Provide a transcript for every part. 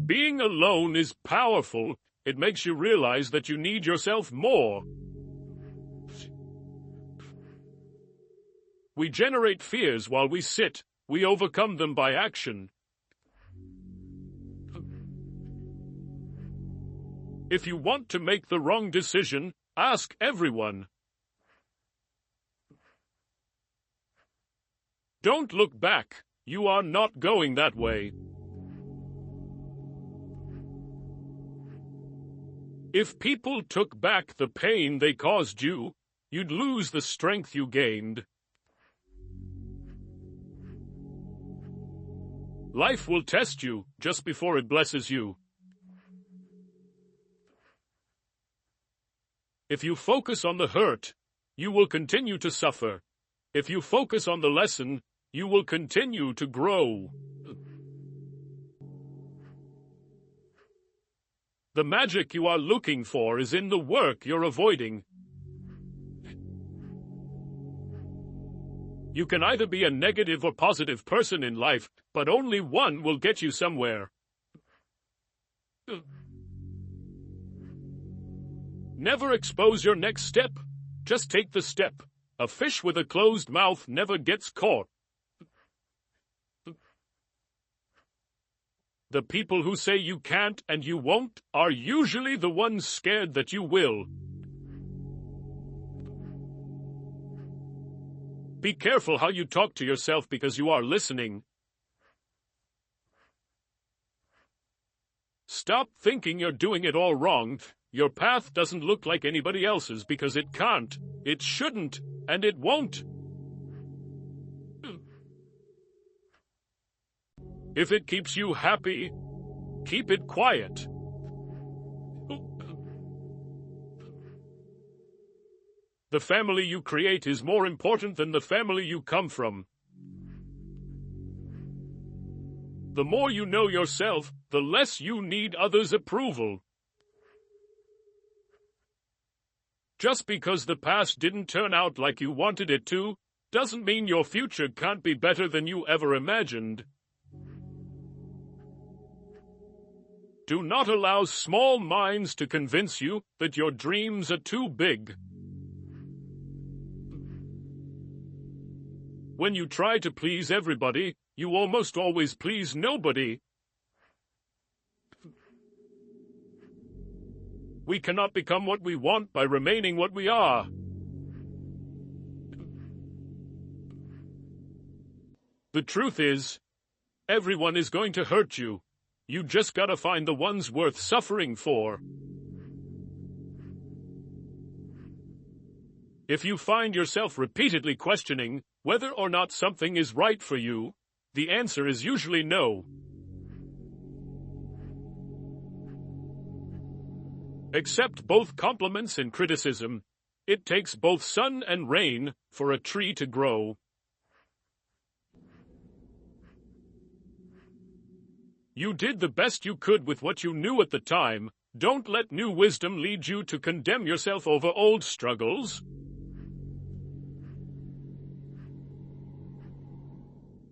Being alone is powerful. It makes you realize that you need yourself more. We generate fears while we sit. We overcome them by action. If you want to make the wrong decision, ask everyone. Don't look back. You are not going that way. If people took back the pain they caused you, you'd lose the strength you gained. Life will test you just before it blesses you. If you focus on the hurt, you will continue to suffer. If you focus on the lesson, you will continue to grow. The magic you are looking for is in the work you're avoiding. You can either be a negative or positive person in life, but only one will get you somewhere. Never expose your next step. Just take the step. A fish with a closed mouth never gets caught. The people who say you can't and you won't are usually the ones scared that you will. Be careful how you talk to yourself because you are listening. Stop thinking you're doing it all wrong. Your path doesn't look like anybody else's because it can't, it shouldn't, and it won't. If it keeps you happy, keep it quiet. The family you create is more important than the family you come from. The more you know yourself, the less you need others' approval. Just because the past didn't turn out like you wanted it to, doesn't mean your future can't be better than you ever imagined. Do not allow small minds to convince you that your dreams are too big. When you try to please everybody, you almost always please nobody. We cannot become what we want by remaining what we are. The truth is, everyone is going to hurt you. You just gotta find the ones worth suffering for. If you find yourself repeatedly questioning whether or not something is right for you, the answer is usually no. Accept both compliments and criticism. It takes both sun and rain for a tree to grow. You did the best you could with what you knew at the time. Don't let new wisdom lead you to condemn yourself over old struggles.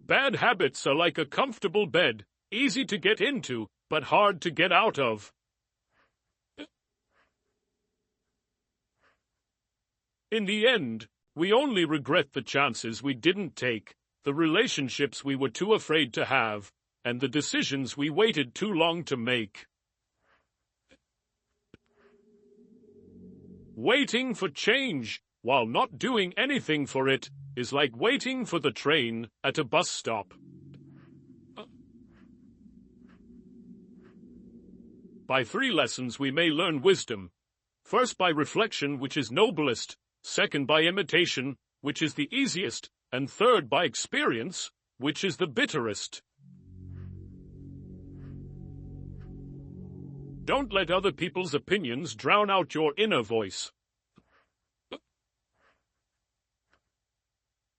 Bad habits are like a comfortable bed, easy to get into, but hard to get out of. In the end, we only regret the chances we didn't take, the relationships we were too afraid to have, and the decisions we waited too long to make. Waiting for change while not doing anything for it is like waiting for the train at a bus stop. By 3 lessons we may learn wisdom. First by reflection, which is noblest. Second by imitation, which is the easiest. And third by experience, which is the bitterest. Don't let other people's opinions drown out your inner voice.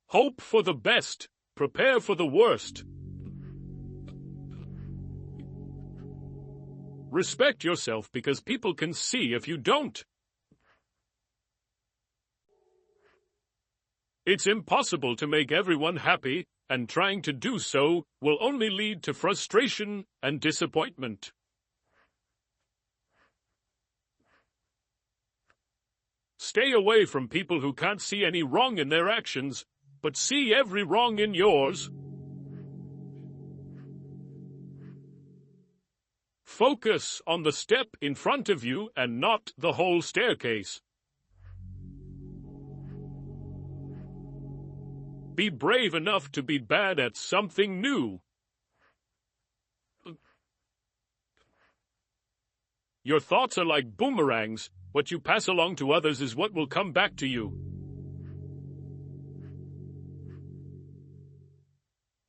Hope for the best. Prepare for the worst. Respect yourself because people can see if you don't. It's impossible to make everyone happy, and trying to do so will only lead to frustration and disappointment. Stay away from people who can't see any wrong in their actions, but see every wrong in yours. Focus on the step in front of you and not the whole staircase. Be brave enough to be bad at something new. Your thoughts are like boomerangs. What you pass along to others is what will come back to you.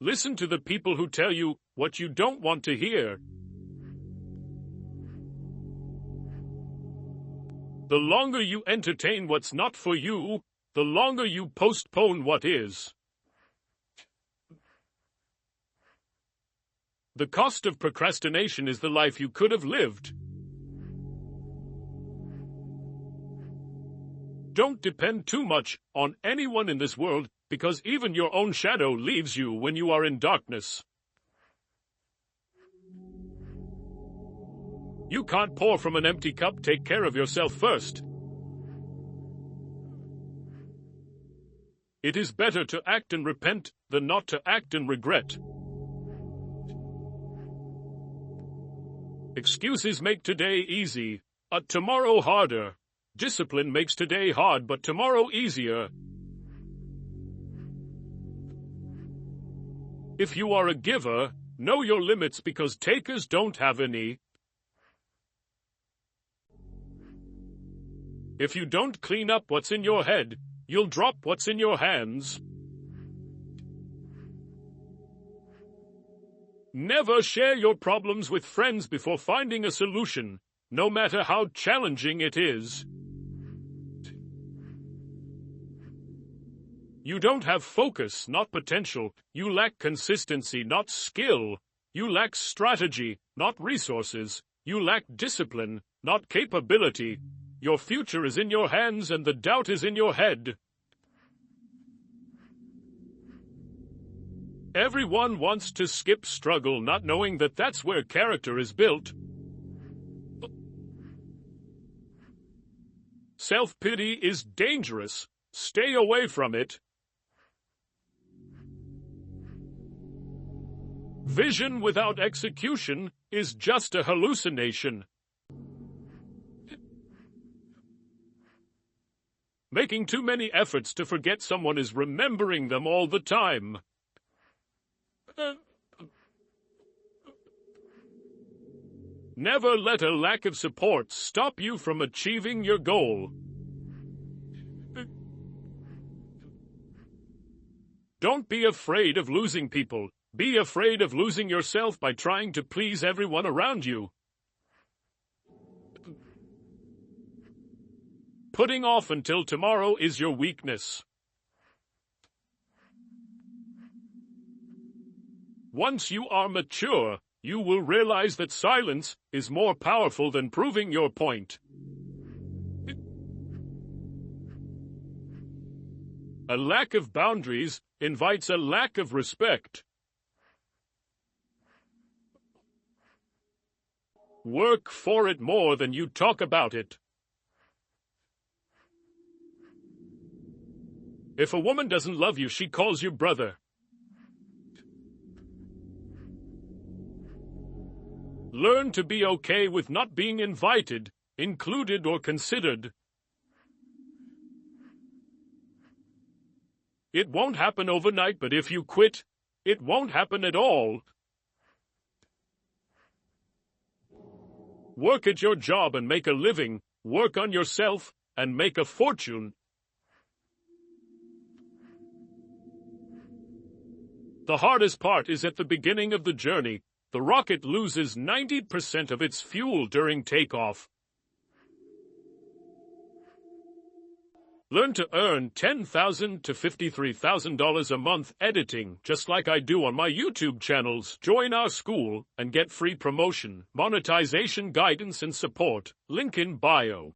Listen to the people who tell you what you don't want to hear. The longer you entertain what's not for you, the longer you postpone what is. The cost of procrastination is the life you could have lived. Don't depend too much on anyone in this world, because even your own shadow leaves you when you are in darkness. You can't pour from an empty cup. Take care of yourself first. It is better to act and repent than not to act and regret. Excuses make today easy, tomorrow harder. Discipline makes today hard, but tomorrow easier. If you are a giver, know your limits, because takers don't have any. If you don't clean up what's in your head, you'll drop what's in your hands. Never share your problems with friends before finding a solution, no matter how challenging it is. You don't have focus, not potential. You lack consistency, not skill. You lack strategy, not resources. You lack discipline, not capability. Your future is in your hands and the doubt is in your head. Everyone wants to skip struggle, not knowing that that's where character is built. Self-pity is dangerous. Stay away from it. Vision without execution is just a hallucination. Making too many efforts to forget someone is remembering them all the time. Never let a lack of support stop you from achieving your goal. Don't be afraid of losing people. Be afraid of losing yourself by trying to please everyone around you. Putting off until tomorrow is your weakness. Once you are mature, you will realize that silence is more powerful than proving your point. A lack of boundaries invites a lack of respect. Work for it more than you talk about it. If a woman doesn't love you, she calls you brother. Learn to be okay with not being invited, included, or considered. It won't happen overnight, but if you quit, it won't happen at all. Work at your job and make a living. Work on yourself and make a fortune. The hardest part is at the beginning of the journey. The rocket loses 90% of its fuel during takeoff. Learn to earn $10,000 to $53,000 a month editing, just like I do on my YouTube channels. Join our school and get free promotion, monetization guidance and support. Link in bio.